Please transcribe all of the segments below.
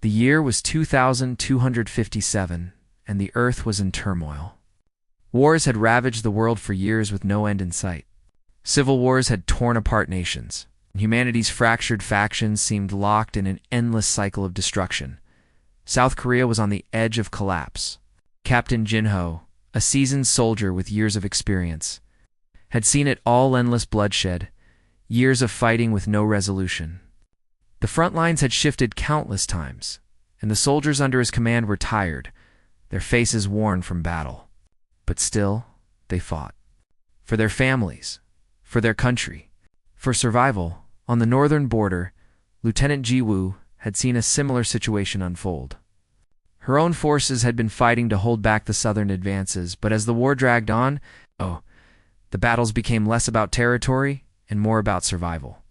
The year was 2257, and the Earth was in turmoil. Wars had ravaged the world for years with no end in sight. Civil wars had torn apart nations. Humanity's fractured factions seemed locked in an endless cycle of destruction. South Korea was on the edge of collapse. Captain Jin-ho, a seasoned soldier with years of experience, had seen it all: endless bloodshed, years of fighting with no resolution. The front lines had shifted countless times, and the soldiers under his command were tired, their faces worn from battle. But still, they fought. For their families, for their country, for survival. On the northern border, Lieutenant Ji-woo had seen a similar situation unfold. Her own forces had been fighting to hold back the southern advances, but as the war dragged on, the battles became less about territory and more about survival.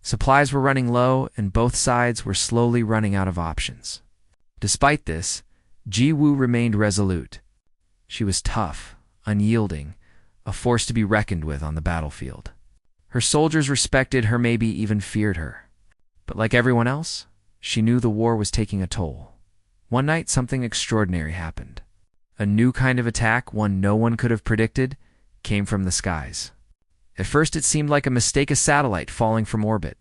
Supplies were running low, and both sides were slowly running out of options. Despite this, Ji-woo remained resolute. She was tough, unyielding, a force to be reckoned with on the battlefield. Her soldiers respected her, maybe even feared her. But like everyone else, she knew the war was taking a toll. One night, something extraordinary happened. A new kind of attack, one no one could have predicted, came from the skies. At first it seemed like a mistake, a satellite falling from orbit.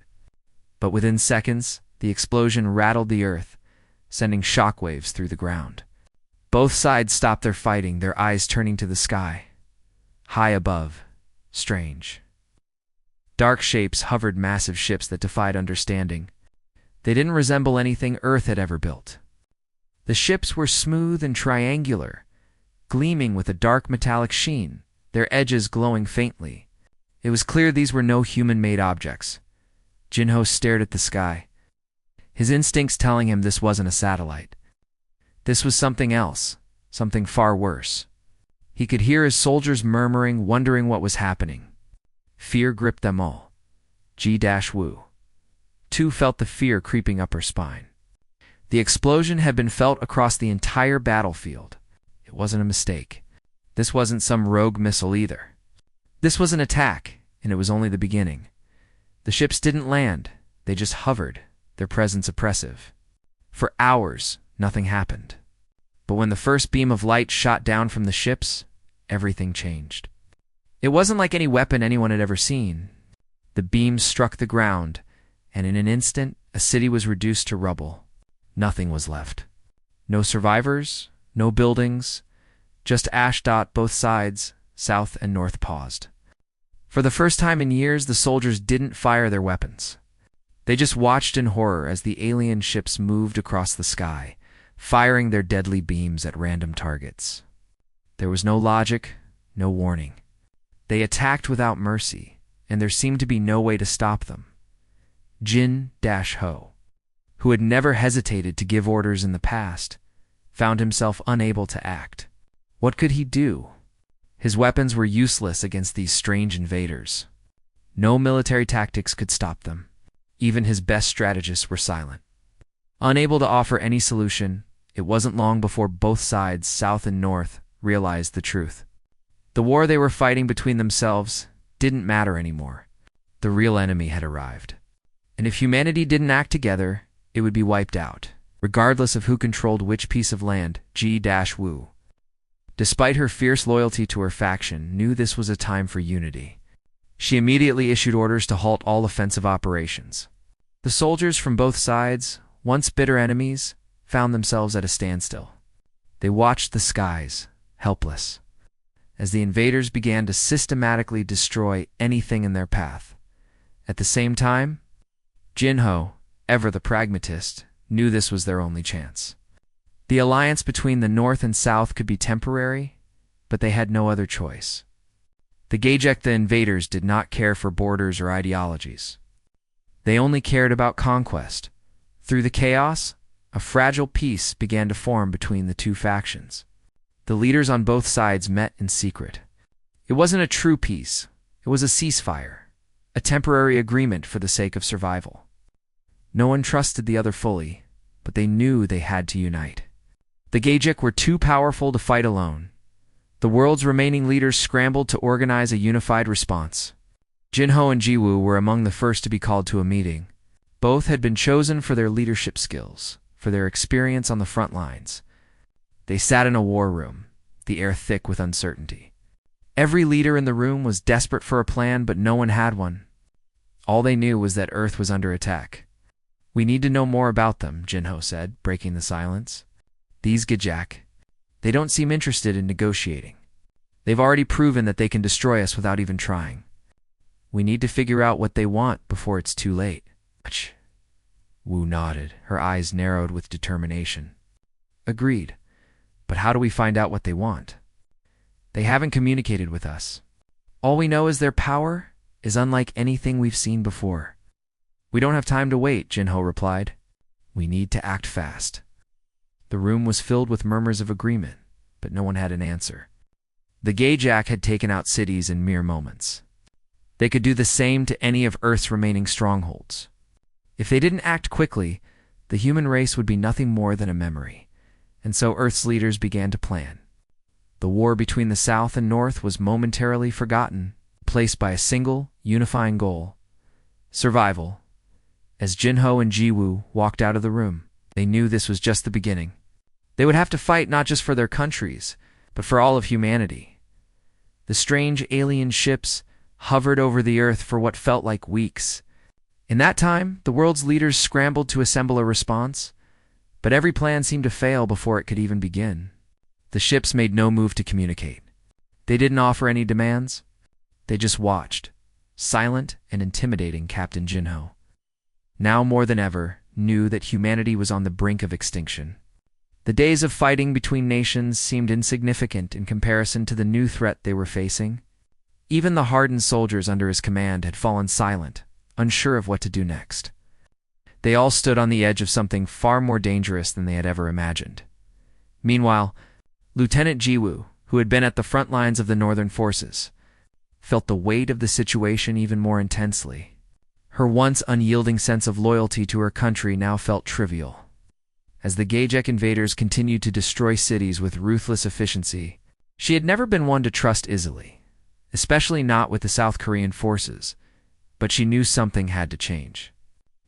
But within seconds, the explosion rattled the earth, sending shockwaves through the ground. Both sides stopped their fighting, their eyes turning to the sky. High above, strange. Dark shapes hovered, massive ships that defied understanding. They didn't resemble anything Earth had ever built. The ships were smooth and triangular, gleaming with a dark metallic sheen, their edges glowing faintly. It was clear these were no human-made objects. Jin-ho stared at the sky, his instincts telling him this wasn't a satellite. This was something else, something far worse. He could hear his soldiers murmuring, wondering what was happening. Fear gripped them all. Ji-woo, too, felt the fear creeping up her spine. The explosion had been felt across the entire battlefield. It wasn't a mistake. This wasn't some rogue missile either. This was an attack, and it was only the beginning. The ships didn't land, they just hovered, their presence oppressive. For hours, nothing happened. But when the first beam of light shot down from the ships, everything changed. It wasn't like any weapon anyone had ever seen. The beam struck the ground, and in an instant, a city was reduced to rubble. Nothing was left. No survivors, no buildings, just ash. Both sides, south and north, paused. For the first time in years, the soldiers didn't fire their weapons. They just watched in horror as the alien ships moved across the sky, firing their deadly beams at random targets. There was no logic, no warning. They attacked without mercy, and there seemed to be no way to stop them. Jin-ho, who had never hesitated to give orders in the past, found himself unable to act. What could he do? His weapons were useless against these strange invaders. No military tactics could stop them. Even his best strategists were silent. Unable to offer any solution, it wasn't long before both sides, south and north, realized the truth. The war they were fighting between themselves didn't matter anymore. The real enemy had arrived. And if humanity didn't act together, it would be wiped out, regardless of who controlled which piece of land. Ji-woo, despite her fierce loyalty to her faction, knew this was a time for unity. She immediately issued orders to halt all offensive operations. The soldiers from both sides, once bitter enemies, found themselves at a standstill. They watched the skies, helpless, as the invaders began to systematically destroy anything in their path. At the same time, Jin-ho, ever the pragmatist, knew this was their only chance. The alliance between the North and South could be temporary, but they had no other choice. The Galactic invaders did not care for borders or ideologies. They only cared about conquest. Through the chaos, a fragile peace began to form between the two factions. The leaders on both sides met in secret. It wasn't a true peace. It was a ceasefire, a temporary agreement for the sake of survival. No one trusted the other fully, but they knew they had to unite. The Galactic were too powerful to fight alone. The world's remaining leaders scrambled to organize a unified response. Jin-ho and Ji-woo were among the first to be called to a meeting. Both had been chosen for their leadership skills, for their experience on the front lines. They sat in a war room, the air thick with uncertainty. Every leader in the room was desperate for a plan, but no one had one. All they knew was that Earth was under attack. "We need to know more about them," Jinho said, breaking the silence. "These Gajak, they don't seem interested in negotiating. They've already proven that they can destroy us without even trying. We need to figure out what they want before it's too late." Wu nodded, her eyes narrowed with determination. "Agreed. But how do we find out what they want? They haven't communicated with us. All we know is their power is unlike anything we've seen before." "We don't have time to wait," Jinho replied. "We need to act fast." The room was filled with murmurs of agreement, but no one had an answer. The Gajak had taken out cities in mere moments. They could do the same to any of Earth's remaining strongholds. If they didn't act quickly, the human race would be nothing more than a memory, and so Earth's leaders began to plan. The war between the South and North was momentarily forgotten, replaced by a single, unifying goal: survival. As Jinho and Jiwoo walked out of the room, they knew this was just the beginning. They would have to fight not just for their countries, but for all of humanity. The strange alien ships hovered over the Earth for what felt like weeks. In that time, the world's leaders scrambled to assemble a response, but every plan seemed to fail before it could even begin. The ships made no move to communicate. They didn't offer any demands. They just watched, silent and intimidating Captain Jinho. Now more than ever, knew that humanity was on the brink of extinction. The days of fighting between nations seemed insignificant in comparison to the new threat they were facing. Even the hardened soldiers under his command had fallen silent, unsure of what to do next. They all stood on the edge of something far more dangerous than they had ever imagined. Meanwhile, Lieutenant Jiwoo, who had been at the front lines of the northern forces, felt the weight of the situation even more intensely. Her once unyielding sense of loyalty to her country now felt trivial. As the Gajek invaders continued to destroy cities with ruthless efficiency, she had never been one to trust easily, especially not with the South Korean forces, but she knew something had to change.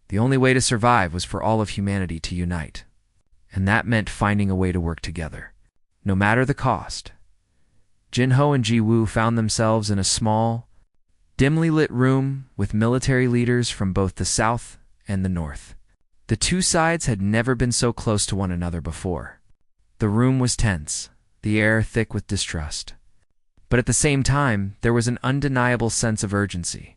The only way to survive was for all of humanity to unite, and that meant finding a way to work together, no matter the cost. Jinho and Jiwoo found themselves in a small, dimly lit room with military leaders from both the South and the North. The two sides had never been so close to one another before. The room was tense, the air thick with distrust. But at the same time, there was an undeniable sense of urgency.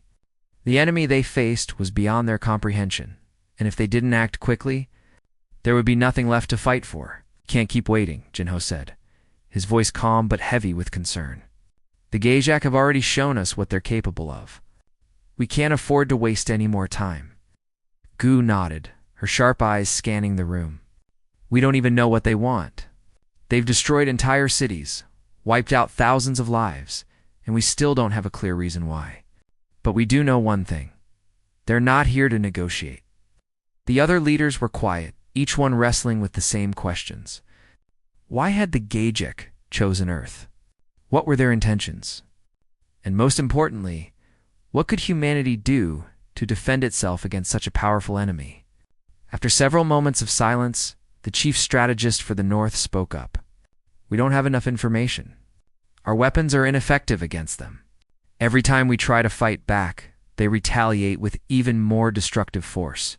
The enemy they faced was beyond their comprehension, and if they didn't act quickly, there would be nothing left to fight for. "Can't keep waiting," Jinho said, his voice calm but heavy with concern. "The Gajak have already shown us what they're capable of. We can't afford to waste any more time." Gu nodded, her sharp eyes scanning the room. "We don't even know what they want. They've destroyed entire cities, wiped out thousands of lives, and we still don't have a clear reason why. But we do know one thing. They're not here to negotiate." The other leaders were quiet, each one wrestling with the same questions. Why had the Gajek chosen Earth? What were their intentions? And most importantly, what could humanity do to defend itself against such a powerful enemy? After several moments of silence, the chief strategist for the North spoke up. "We don't have enough information. Our weapons are ineffective against them. Every time we try to fight back, they retaliate with even more destructive force.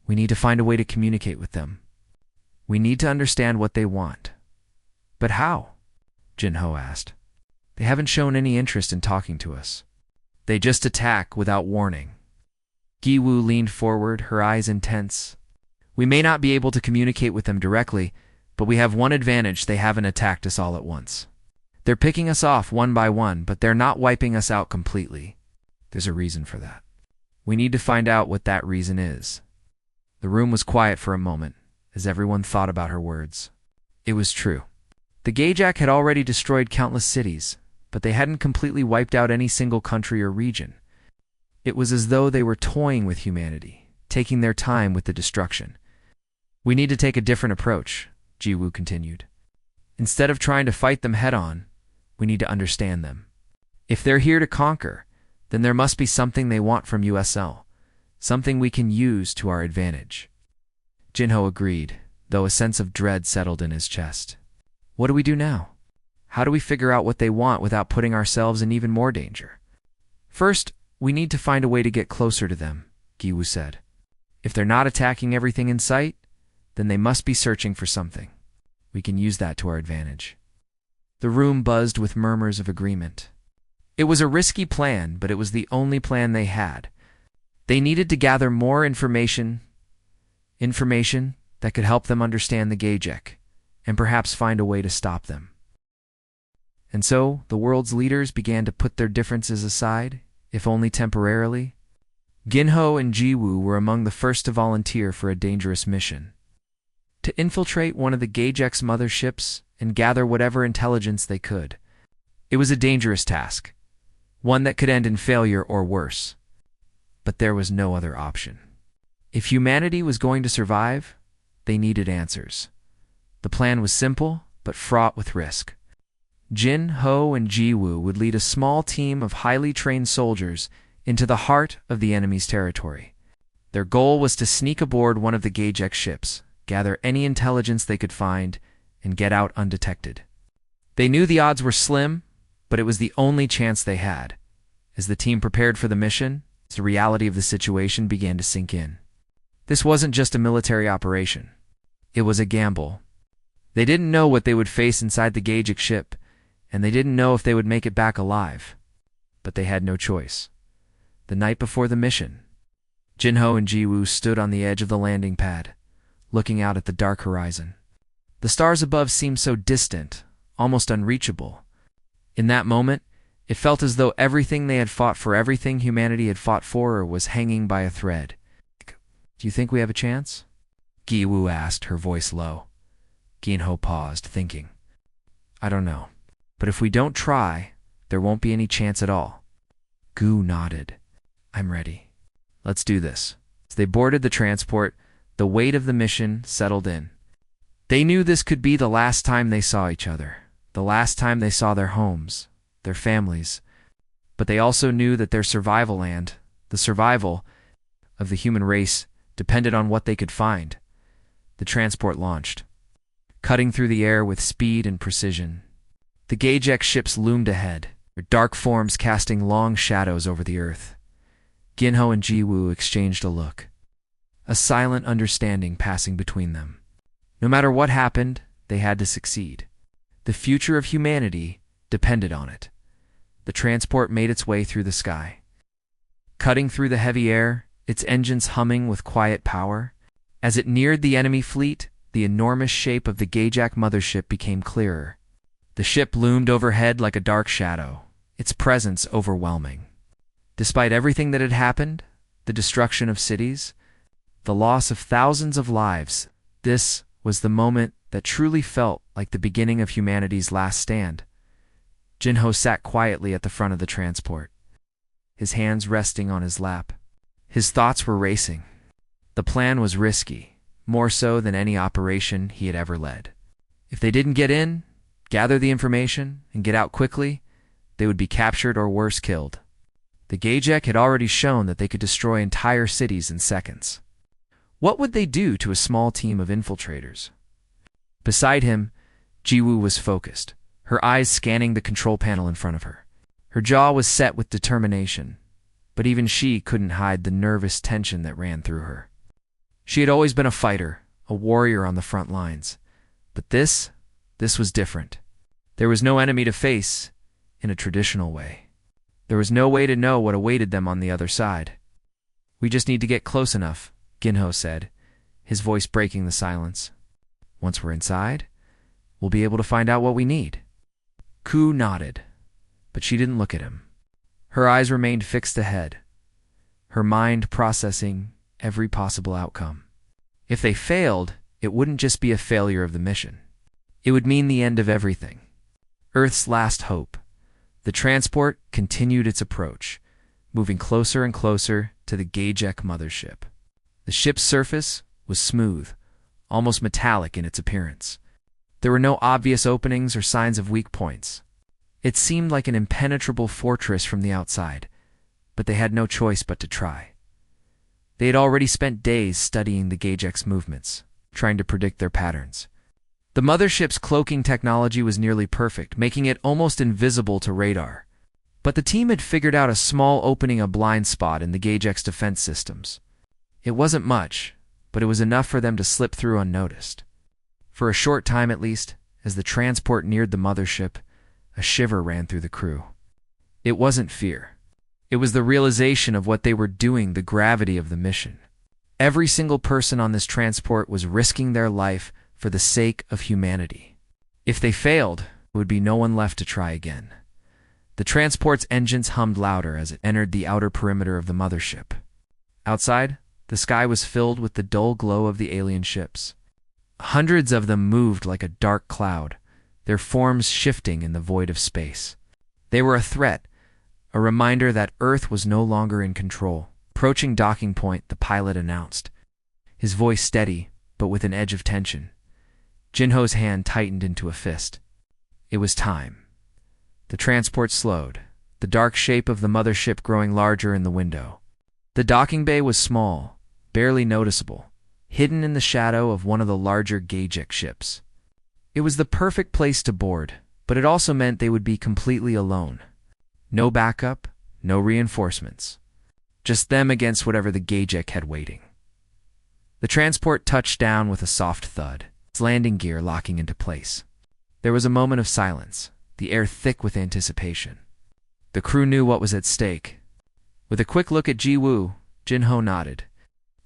We need to find a way to communicate with them. We need to understand what they want." "But how?" Jinho asked. "They haven't shown any interest in talking to us. They just attack without warning." Giwoo leaned forward, her eyes intense. "We may not be able to communicate with them directly, but we have one advantage: they haven't attacked us all at once. They're picking us off one by one, but they're not wiping us out completely. There's a reason for that. We need to find out what that reason is." The room was quiet for a moment, as everyone thought about her words. It was true. The Gajak had already destroyed countless cities, but they hadn't completely wiped out any single country or region. It was as though they were toying with humanity, taking their time with the destruction. "We need to take a different approach," Jiwoo continued. "Instead of trying to fight them head-on, we need to understand them. If they're here to conquer, then there must be something they want from USL, something we can use to our advantage." Jinho agreed, though a sense of dread settled in his chest. What do we do now? How do we figure out what they want without putting ourselves in even more danger? First, we need to find a way to get closer to them, Giwu said. If they're not attacking everything in sight, then they must be searching for something. We can use that to our advantage. The room buzzed with murmurs of agreement. It was a risky plan, but it was the only plan they had. They needed to gather more information that could help them understand the Gajek, and perhaps find a way to stop them. And so, the world's leaders began to put their differences aside, if only temporarily. Ginho and Jiwoo were among the first to volunteer for a dangerous mission. To infiltrate one of the Gajek's motherships and gather whatever intelligence they could. It was a dangerous task, one that could end in failure or worse. But there was no other option. If humanity was going to survive, they needed answers. The plan was simple, but fraught with risk. Jin, Ho, and Jiwoo would lead a small team of highly trained soldiers into the heart of the enemy's territory. Their goal was to sneak aboard one of the Gajek ships, gather any intelligence they could find, and get out undetected. They knew the odds were slim, but it was the only chance they had. As the team prepared for the mission, the reality of the situation began to sink in. This wasn't just a military operation. It was a gamble. They didn't know what they would face inside the Gajek ship, and they didn't know if they would make it back alive. But they had no choice. The night before the mission, Jinho and Jiwoo stood on the edge of the landing pad, looking out at the dark horizon. The stars above seemed so distant, almost unreachable. In that moment, it felt as though everything they had fought for, everything humanity had fought for, was hanging by a thread. Do you think we have a chance? Giwu asked, her voice low. Ginho paused, thinking. I don't know. But if we don't try, there won't be any chance at all. Gu nodded. I'm ready. Let's do this. As they boarded the transport, the weight of the mission settled in. They knew this could be the last time they saw each other, the last time they saw their homes, their families. But they also knew that their survival and the survival of the human race depended on what they could find. The transport launched, cutting through the air with speed and precision. The Gajek ships loomed ahead, their dark forms casting long shadows over the earth. Ginho and Jiwoo exchanged a look, a silent understanding passing between them. No matter what happened, they had to succeed. The future of humanity depended on it. The transport made its way through the sky, cutting through the heavy air, its engines humming with quiet power. As it neared the enemy fleet, the enormous shape of the Gajek mothership became clearer. The ship loomed overhead like a dark shadow, its presence overwhelming. Despite everything that had happened, the destruction of cities, the loss of thousands of lives, this was the moment that truly felt like the beginning of humanity's last stand. Jinho sat quietly at the front of the transport, his hands resting on his lap. His thoughts were racing. The plan was risky, more so than any operation he had ever led. If they didn't get in, gather the information, and get out quickly, they would be captured or worse, killed. The Gajek had already shown that they could destroy entire cities in seconds. What would they do to a small team of infiltrators? Beside him, Jiwoo was focused, her eyes scanning the control panel in front of her. Her jaw was set with determination, but even she couldn't hide the nervous tension that ran through her. She had always been a fighter, a warrior on the front lines. But this was different. There was no enemy to face in a traditional way. There was no way to know what awaited them on the other side. We just need to get close enough, Ginho said, his voice breaking the silence. Once we're inside, we'll be able to find out what we need. Ku nodded, but she didn't look at him. Her eyes remained fixed ahead, her mind processing every possible outcome. If they failed, it wouldn't just be a failure of the mission. It would mean the end of everything. Earth's last hope. The transport continued its approach, moving closer and closer to the Gajek mothership. The ship's surface was smooth, almost metallic in its appearance. There were no obvious openings or signs of weak points. It seemed like an impenetrable fortress from the outside, but they had no choice but to try. They had already spent days studying the Gauge-X movements, trying to predict their patterns. The mothership's cloaking technology was nearly perfect, making it almost invisible to radar. But the team had figured out a small opening, a blind spot in the Gauge-X defense systems. It wasn't much, but it was enough for them to slip through unnoticed. For a short time at least, as the transport neared the mothership, a shiver ran through the crew. It wasn't fear. It was the realization of what they were doing, the gravity of the mission. Every single person on this transport was risking their life for the sake of humanity. If they failed, there would be no one left to try again. The transport's engines hummed louder as it entered the outer perimeter of the mothership. Outside, the sky was filled with the dull glow of the alien ships. Hundreds of them moved like a dark cloud, their forms shifting in the void of space. They were a threat, a reminder that Earth was no longer in control. Approaching docking point, the pilot announced, his voice steady, but with an edge of tension. Jinho's hand tightened into a fist. It was time. The transport slowed, the dark shape of the mothership growing larger in the window. The docking bay was small, barely noticeable, hidden in the shadow of one of the larger Gauge-X ships. It was the perfect place to board, but it also meant they would be completely alone. No backup, no reinforcements. Just them against whatever the Gauge-X had waiting. The transport touched down with a soft thud, its landing gear locking into place. There was a moment of silence, the air thick with anticipation. The crew knew what was at stake. With a quick look at Ji-woo, Jinho nodded.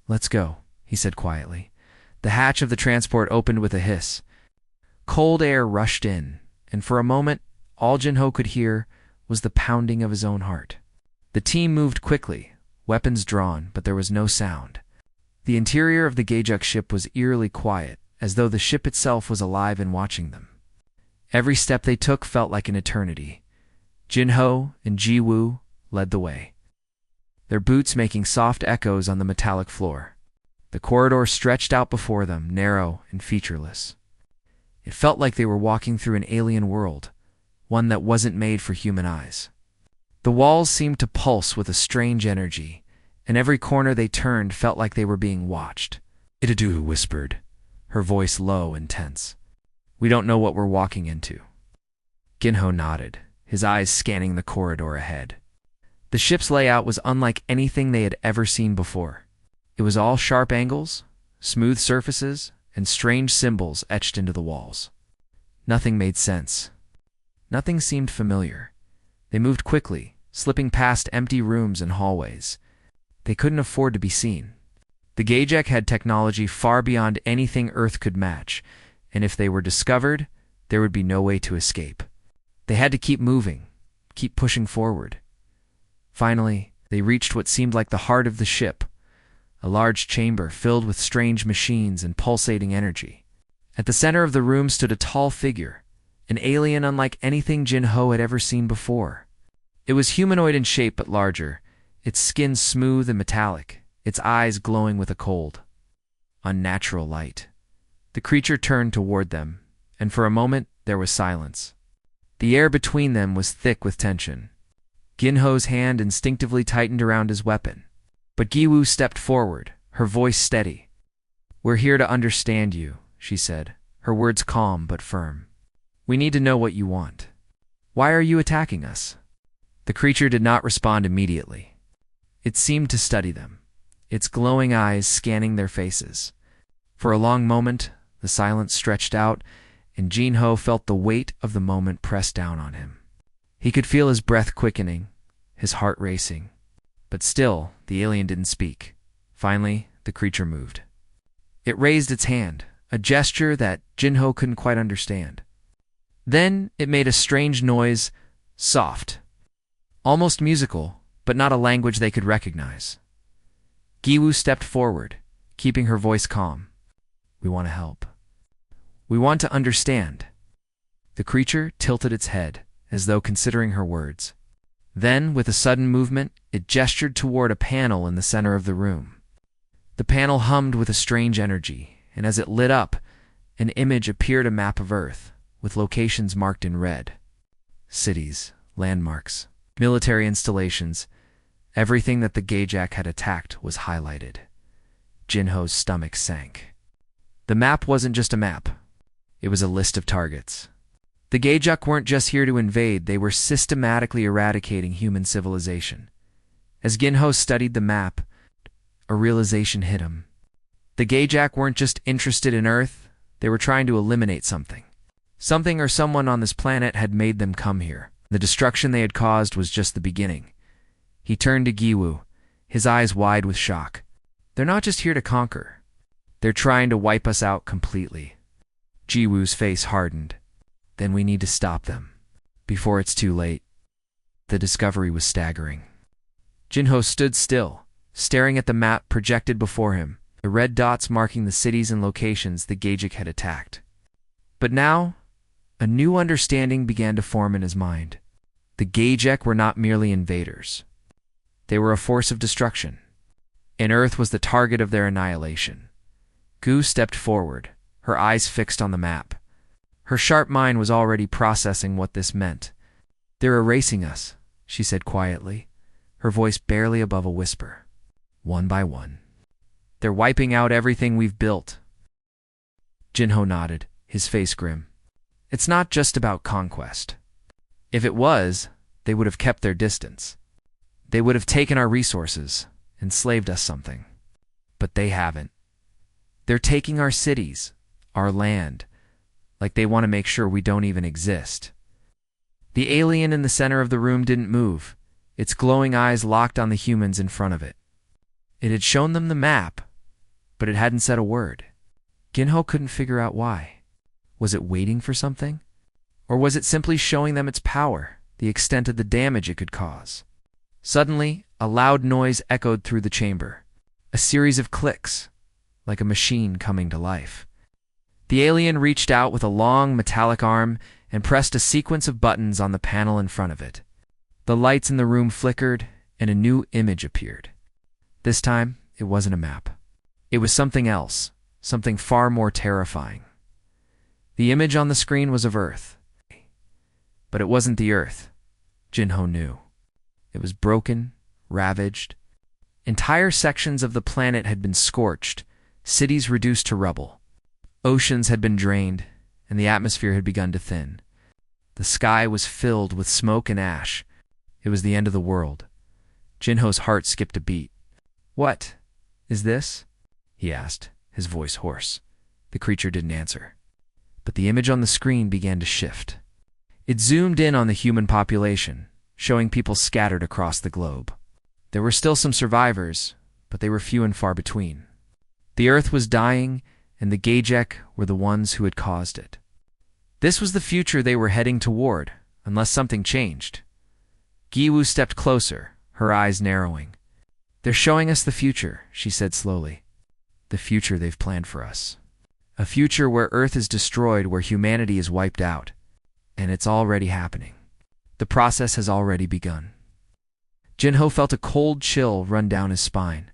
"Let's go," he said quietly. The hatch of the transport opened with a hiss. Cold air rushed in, and for a moment, all Jinho could hear was the pounding of his own heart. The team moved quickly, weapons drawn, but there was no sound. The interior of the Gauge-X ship was eerily quiet, as though the ship itself was alive and watching them. Every step they took felt like an eternity. Jinho and Ji-woo led the way, their boots making soft echoes on the metallic floor. The corridor stretched out before them, narrow and featureless. It felt like they were walking through an alien world, one that wasn't made for human eyes. The walls seemed to pulse with a strange energy, and every corner they turned felt like they were being watched. Itadu whispered, her voice low and tense. "We don't know what we're walking into." Jinho nodded, his eyes scanning the corridor ahead. The ship's layout was unlike anything they had ever seen before. It was all sharp angles, smooth surfaces, and strange symbols etched into the walls. Nothing made sense. Nothing seemed familiar. They moved quickly, slipping past empty rooms and hallways. They couldn't afford to be seen. The Gauge-X had technology far beyond anything Earth could match, and if they were discovered, there would be no way to escape. They had to keep moving, keep pushing forward. Finally, they reached what seemed like the heart of the ship, a large chamber filled with strange machines and pulsating energy. At the center of the room stood a tall figure, an alien unlike anything Jinho had ever seen before. It was humanoid in shape but larger, its skin smooth and metallic, its eyes glowing with a cold, unnatural light. The creature turned toward them, and for a moment there was silence. The air between them was thick with tension. Jinho's hand instinctively tightened around his weapon, but Ji-woo stepped forward, her voice steady. "We're here to understand you," she said, her words calm but firm. "We need to know what you want. Why are you attacking us?" The creature did not respond immediately. It seemed to study them, its glowing eyes scanning their faces. For a long moment, the silence stretched out, and Jinho felt the weight of the moment press down on him. He could feel his breath quickening, his heart racing. But still, the alien didn't speak. Finally, the creature moved. It raised its hand, a gesture that Jinho couldn't quite understand. Then it made a strange noise, soft, almost musical, but not a language they could recognize. Ji-woo stepped forward, keeping her voice calm. "We want to help. We want to understand." The creature tilted its head, as though considering her words. Then, with a sudden movement, it gestured toward a panel in the center of the room. The panel hummed with a strange energy, and as it lit up, an image appeared, a map of Earth, with locations marked in red. Cities, landmarks, military installations, Everything that the Gajak had attacked was highlighted. Jinho's stomach sank. The map wasn't just a map. It was a list of targets. The Gajak weren't just here to invade, they were systematically eradicating human civilization. As Jinho studied the map, a realization hit him. The Gajak weren't just interested in Earth, they were trying to eliminate something. Something or someone on this planet had made them come here. The destruction they had caused was just the beginning. He turned to Giwu, his eyes wide with shock. They're not just here to conquer. They're trying to wipe us out completely. Giwu's face hardened. Then we need to stop them, before it's too late. The discovery was staggering. Jinho stood still, staring at the map projected before him, the red dots marking the cities and locations the Gajak had attacked. But now, a new understanding began to form in his mind. The Gajak were not merely invaders. They were a force of destruction, and Earth was the target of their annihilation. Gu stepped forward, her eyes fixed on the map. Her sharp mind was already processing what this meant. "They're erasing us," she said quietly, her voice barely above a whisper. "One by one. They're wiping out everything we've built." Jinho nodded, his face grim. "It's not just about conquest. If it was, they would have kept their distance. They would have taken our resources, enslaved us something. But they haven't. They're taking our cities, our land, like they want to make sure we don't even exist." The alien in the center of the room didn't move, its glowing eyes locked on the humans in front of it. It had shown them the map, but it hadn't said a word. Jinho couldn't figure out why. Was it waiting for something? Or was it simply showing them its power, the extent of the damage it could cause? Suddenly, a loud noise echoed through the chamber. A series of clicks, like a machine coming to life. The alien reached out with a long metallic arm and pressed a sequence of buttons on the panel in front of it. The lights in the room flickered, and a new image appeared. This time, it wasn't a map. It was something else, something far more terrifying. The image on the screen was of Earth. But it wasn't the Earth, Jinho knew. It was broken, ravaged. Entire sections of the planet had been scorched, cities reduced to rubble. Oceans had been drained, and the atmosphere had begun to thin. The sky was filled with smoke and ash. It was the end of the world. Jinho's heart skipped a beat. "What is this?" he asked, his voice hoarse. The creature didn't answer. But the image on the screen began to shift. It zoomed in on the human population, showing people scattered across the globe. There were still some survivors, but they were few and far between. The Earth was dying, and the Gajak were the ones who had caused it. This was the future they were heading toward, unless something changed. Giwu stepped closer, her eyes narrowing. "They're showing us the future," she said slowly. "The future they've planned for us. A future where Earth is destroyed, where humanity is wiped out. And it's already happening. The process has already begun." Jinho felt a cold chill run down his spine.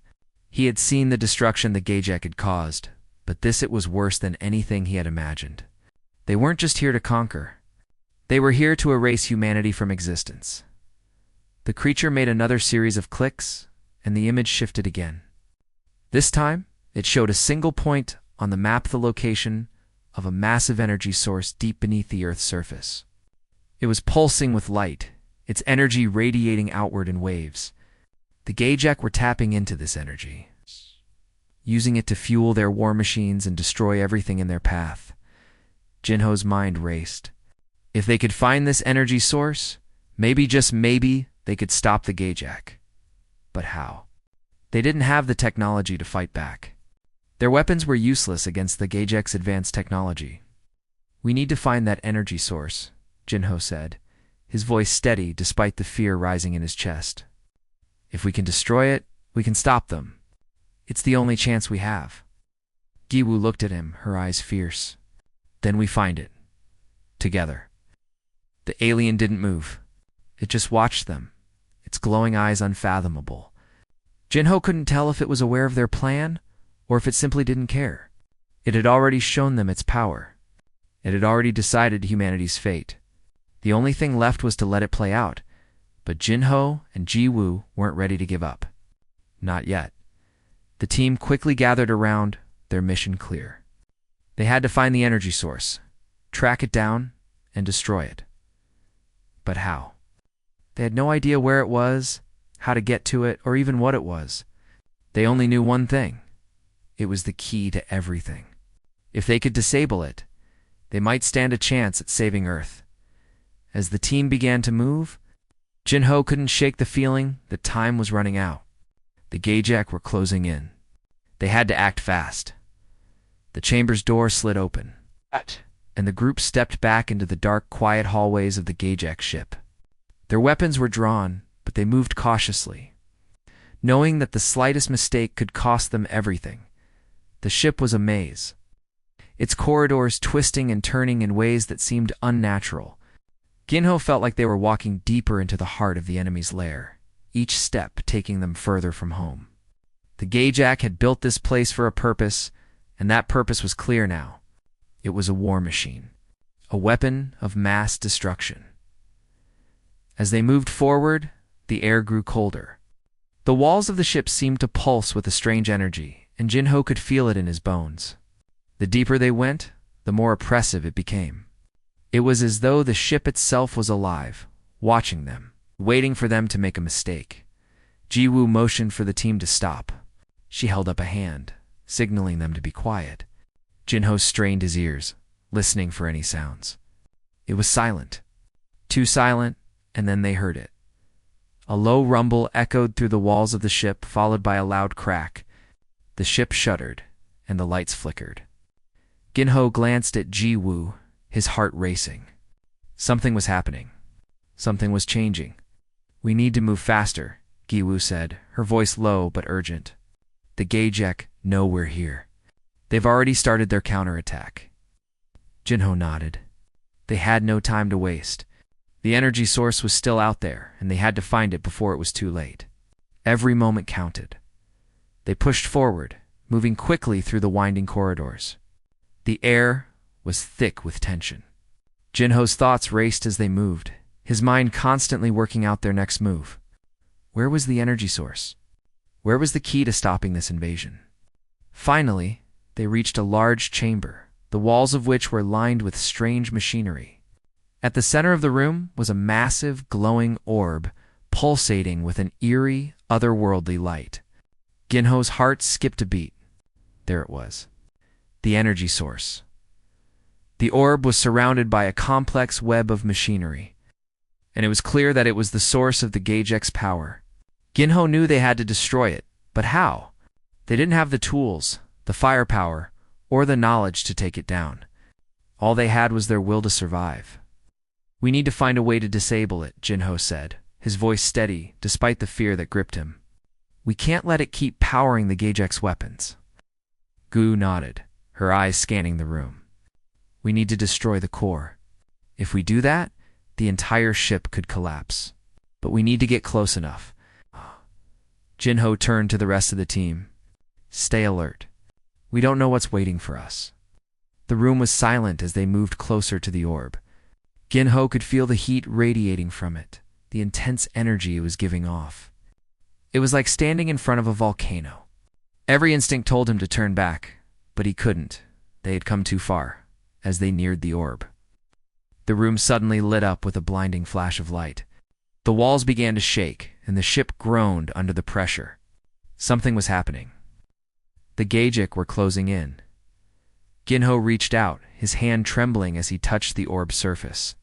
He had seen the destruction the Gajak had caused, but it was worse than anything he had imagined. They weren't just here to conquer. They were here to erase humanity from existence. The creature made another series of clicks, and the image shifted again. This time, it showed a single point on the map, the location of a massive energy source deep beneath the Earth's surface. It was pulsing with light, its energy radiating outward in waves. The Gajak were tapping into this energy, using it to fuel their war machines and destroy everything in their path. Jinho's mind raced. If they could find this energy source, maybe, just maybe, they could stop the Gajak. But how? They didn't have the technology to fight back. Their weapons were useless against the Gajak's advanced technology. "We need to find that energy source," Jinho said, his voice steady despite the fear rising in his chest. "If we can destroy it, we can stop them. It's the only chance we have." Giwu looked at him, her eyes fierce. "Then we find it. Together." The alien didn't move. It just watched them, its glowing eyes unfathomable. Jinho couldn't tell if it was aware of their plan, or if it simply didn't care. It had already shown them its power. It had already decided humanity's fate. The only thing left was to let it play out, But Jinho and Jiwoo weren't ready to give up. Not yet. The team quickly gathered around, their mission clear. They had to find the energy source, track it down, and destroy it. But how? They had no idea where it was, how to get to it, or even what it was. They only knew one thing. It was the key to everything. If they could disable it, they might stand a chance at saving Earth. As the team began to move, Jinho couldn't shake the feeling that time was running out. The Gajek were closing in. They had to act fast. The chamber's door slid open, and the group stepped back into the dark, quiet hallways of the Gajek ship. Their weapons were drawn, but they moved cautiously, knowing that the slightest mistake could cost them everything. The ship was a maze, its corridors twisting and turning in ways that seemed unnatural. Ginho felt like they were walking deeper into the heart of the enemy's lair, each step taking them further from home. The Gajek had built this place for a purpose, and that purpose was clear now. It was a war machine, a weapon of mass destruction. As they moved forward, the air grew colder. The walls of the ship seemed to pulse with a strange energy, and Jinho could feel it in his bones. The deeper they went, the more oppressive it became. It was as though the ship itself was alive, watching them, waiting for them to make a mistake. Jiwoo motioned for the team to stop. She held up a hand, signaling them to be quiet. Jinho strained his ears, listening for any sounds. It was silent. Too silent, and then they heard it. A low rumble echoed through the walls of the ship, followed by a loud crack. The ship shuddered, and the lights flickered. Ginho glanced at Jiwoo, his heart racing. Something was happening. Something was changing. "We need to move faster," Giwoo said, her voice low but urgent. "The Gajek know we're here. They've already started their counterattack." Jinho nodded. They had no time to waste. The energy source was still out there, and they had to find it before it was too late. Every moment counted. They pushed forward, moving quickly through the winding corridors. The air was thick with tension. Jinho's thoughts raced as they moved, his mind constantly working out their next move. Where was the energy source? Where was the key to stopping this invasion? Finally, they reached a large chamber, the walls of which were lined with strange machinery. At the center of the room was a massive, glowing orb, pulsating with an eerie, otherworldly light. Ginho's heart skipped a beat. There it was. The energy source. The orb was surrounded by a complex web of machinery, and it was clear that it was the source of the Gajek's power. Ginho knew they had to destroy it, but how? They didn't have the tools, the firepower, or the knowledge to take it down. All they had was their will to survive. "We need to find a way to disable it," Jinho said, his voice steady despite the fear that gripped him. "We can't let it keep powering the Gajek's weapons." Gu nodded, her eyes scanning the room. "We need to destroy the core. If we do that, the entire ship could collapse. But we need to get close enough." Jinho turned to the rest of the team. "Stay alert. We don't know what's waiting for us." The room was silent as they moved closer to the orb. Ginho could feel the heat radiating from it, the intense energy it was giving off. It was like standing in front of a volcano. Every instinct told him to turn back, but he couldn't. They had come too far, as they neared the orb. The room suddenly lit up with a blinding flash of light. The walls began to shake, and the ship groaned under the pressure. Something was happening. The Gajek were closing in. Ginho reached out, his hand trembling as he touched the orb's surface.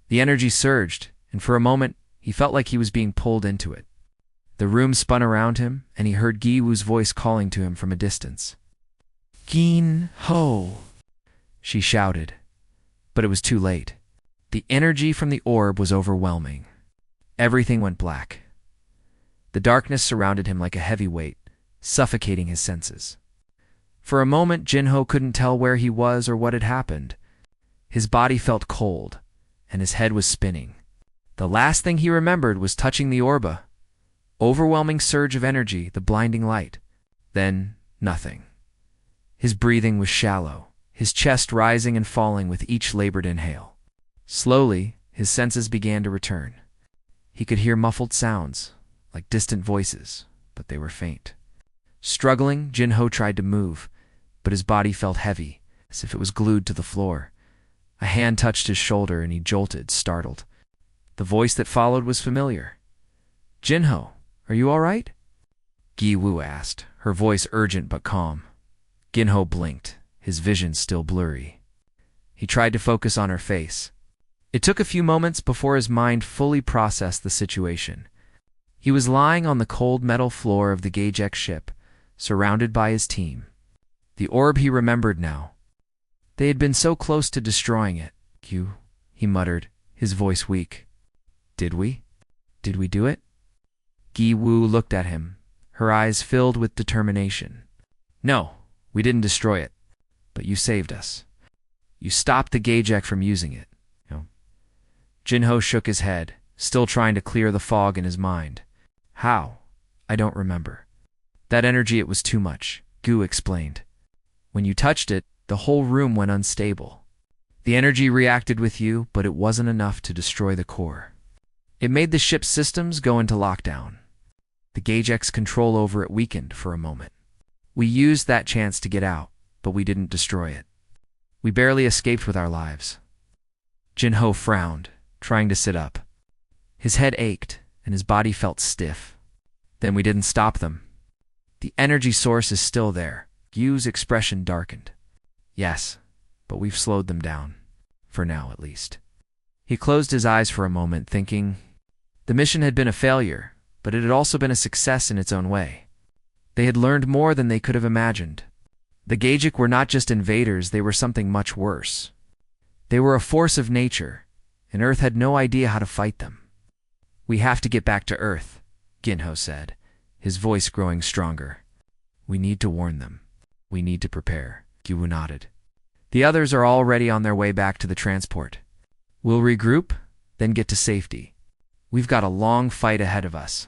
The energy surged, and for a moment, he felt like he was being pulled into it. The room spun around him, and he heard Giwoo's voice calling to him from a distance. "Ginho," she shouted. But it was too late. The energy from the orb was overwhelming. Everything went black. The darkness surrounded him like a heavy weight, suffocating his senses. For a moment, Jinho couldn't tell where he was or what had happened. His body felt cold, and his head was spinning. The last thing he remembered was touching the orba. Overwhelming surge of energy, the blinding light. Then, nothing. His breathing was shallow, his chest rising and falling with each labored inhale. Slowly, his senses began to return. He could hear muffled sounds, like distant voices, but they were faint. Struggling, Jinho tried to move, but his body felt heavy, as if it was glued to the floor. A hand touched his shoulder and he jolted, startled. The voice that followed was familiar. "Jinho, are you all right?" Gi Wu asked, her voice urgent but calm. Jinho blinked, his vision still blurry. He tried to focus on her face. It took a few moments before his mind fully processed the situation. He was lying on the cold metal floor of the Galactic ship, surrounded by his team. The orb he remembered now. They had been so close to destroying it. "Q," he muttered, his voice weak. Did we do it?" Gi Wu looked at him, her eyes filled with determination. "No, we didn't destroy it, but you saved us. You stopped the Galactic from using it." Jinho shook his head, still trying to clear the fog in his mind. "How? I don't remember. That energy, it was too much," Gu explained. "When you touched it, the whole room went unstable. The energy reacted with you, but it wasn't enough to destroy the core. It made the ship's systems go into lockdown. The Galactic's control over it weakened for a moment. We used that chance to get out, but we didn't destroy it. We barely escaped with our lives." Jinho frowned, trying to sit up. His head ached, and his body felt stiff. "Then we didn't stop them. The energy source is still there." Gu's expression darkened. "Yes, but we've slowed them down. For now, at least." He closed his eyes for a moment, thinking. The mission had been a failure, but it had also been a success in its own way. They had learned more than they could have imagined. The Galactic were not just invaders, they were something much worse. They were a force of nature, and Earth had no idea how to fight them. "We have to get back to Earth," Jinho said, his voice growing stronger. "We need to warn them. We need to prepare." Gu nodded. "The others are already on their way back to the transport. We'll regroup, then get to safety. We've got a long fight ahead of us."